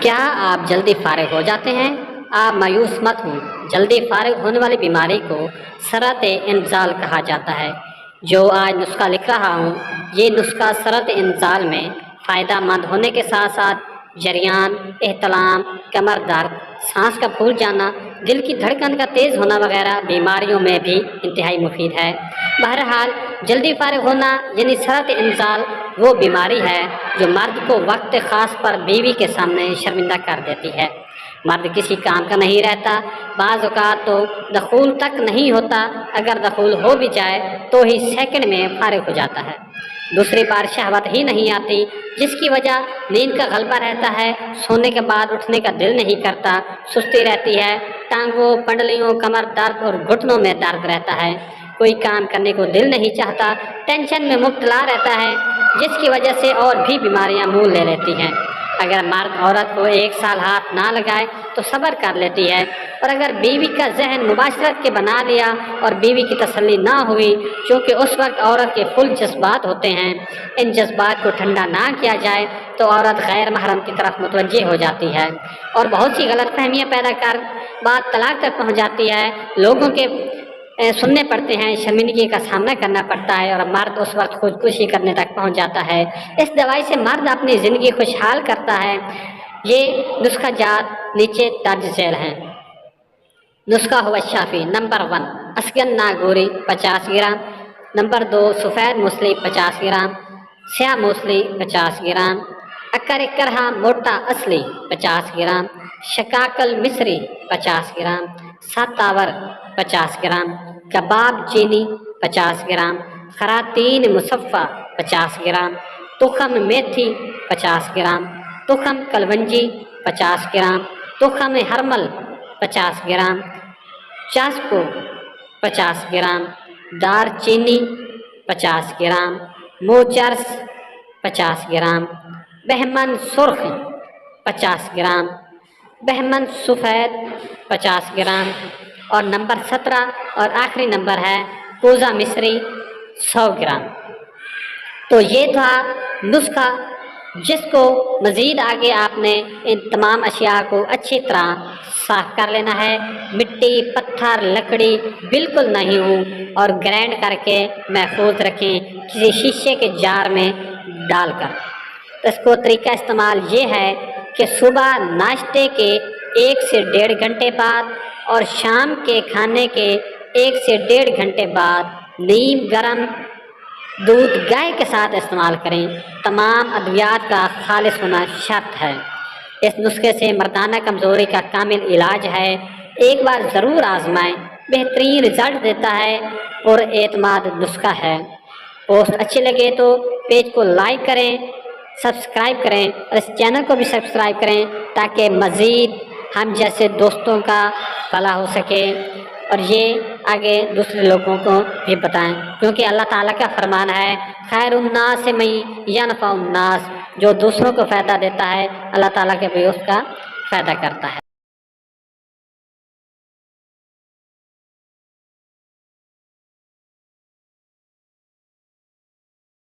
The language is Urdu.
کیا آپ جلدی فارغ ہو جاتے ہیں؟ آپ مایوس مت ہوں، جلدی فارغ ہونے والی بیماری کو سرط انزال کہا جاتا ہے۔ جو آج نسخہ لکھ رہا ہوں، یہ نسخہ سرط انزال میں فائدہ مند ہونے کے ساتھ ساتھ جریان، احتلام، کمر درد، سانس کا پھول جانا، دل کی دھڑکن کا تیز ہونا وغیرہ بیماریوں میں بھی انتہائی مفید ہے۔ بہرحال جلدی فارغ ہونا یعنی سرط انزال وہ بیماری ہے جو مرد کو وقت خاص پر بیوی کے سامنے شرمندہ کر دیتی ہے۔ مرد کسی کام کا نہیں رہتا، بعض اوقات تو دخول تک نہیں ہوتا، اگر دخول ہو بھی جائے تو ہی سیکنڈ میں فارغ ہو جاتا ہے۔ دوسری بار شہوت ہی نہیں آتی، جس کی وجہ نیند کا غلبہ رہتا ہے، سونے کے بعد اٹھنے کا دل نہیں کرتا، سستی رہتی ہے، ٹانگوں، پنڈلیوں، کمر درد اور گھٹنوں میں درد رہتا ہے، کوئی کام کرنے کو دل نہیں چاہتا، ٹینشن میں مبتلا رہتا ہے، جس کی وجہ سے اور بھی بیماریاں منہ لے لیتی ہیں۔ اگر مرد عورت کو 1 سال ہاتھ نہ لگائے تو صبر کر لیتی ہے، اور اگر بیوی کا ذہن مباشرت کے بنا لیا اور بیوی کی تسلی نہ ہوئی، چونکہ اس وقت عورت کے فل جذبات ہوتے ہیں، ان جذبات کو ٹھنڈا نہ کیا جائے تو عورت غیر محرم کی طرف متوجہ ہو جاتی ہے اور بہت سی غلط فہمیاں پیدا کر بات طلاق تک پہنچ جاتی ہے، لوگوں کے سننے پڑتے ہیں، شرمندگی کا سامنا کرنا پڑتا ہے، اور مرد اس وقت خودکشی کرنے تک پہنچ جاتا ہے۔ اس دوائی سے مرد اپنی زندگی خوشحال کرتا ہے۔ یہ نسخہ جات نیچے درج ذیل ہیں۔ نسخہ ہوا شافی: نمبر 1 اسگن ناگوری 50 گرام، نمبر 2 سفید موسلی 50 گرام، سیاہ موسلی 50 گرام، اکر کرہا موٹا اصلی 50 گرام، شکاکل مصری 50 گرام، ساتاور 50 گرام، کباب چینی 50 گرام، خراتین مصفہ 50 گرام، تخم میتھی 50 گرام، تخم کلونجی 50 گرام، تخم ہرمل 50 گرام، چاسکو 50 گرام، دار چینی 50 گرام، موچرس 50 گرام، بہمن سرخ 50 گرام، بہمن سفید 50 گرام، اور نمبر 17 اور آخری نمبر ہے کوزہ مصری 100 گرام۔ تو یہ تھا نسخہ، جس کو مزید آگے آپ نے ان تمام اشیاء کو اچھی طرح صاف کر لینا ہے، مٹی، پتھر، لکڑی بالکل نہیں ہوں، اور گرینڈ کر کے محفوظ رکھیں کسی شیشے کے جار میں ڈال کر۔ اس کو طریقہ استعمال یہ ہے کہ صبح ناشتے کے 1 سے 1.5 گھنٹے بعد اور شام کے کھانے کے 1 سے 1.5 گھنٹے بعد نیم گرم دودھ گائے کے ساتھ استعمال کریں۔ تمام ادویات کا خالص ہونا شرط ہے۔ اس نسخے سے مردانہ کمزوری کا کامل علاج ہے، ایک بار ضرور آزمائیں، بہترین رزلٹ دیتا ہے، اور اعتماد نسخہ ہے۔ پوسٹ اچھی لگے تو پیج کو لائک کریں، سبسکرائب کریں، اور اس چینل کو بھی سبسکرائب کریں تاکہ مزید ہم جیسے دوستوں کا بھلا ہو سکے، اور یہ آگے دوسرے لوگوں کو بھی بتائیں، کیونکہ اللہ تعالیٰ کا فرمان ہے خیر الناس من ینفع الناس، جو دوسروں کو فائدہ دیتا ہے اللہ تعالیٰ کے بھی اس کا فائدہ کرتا ہے۔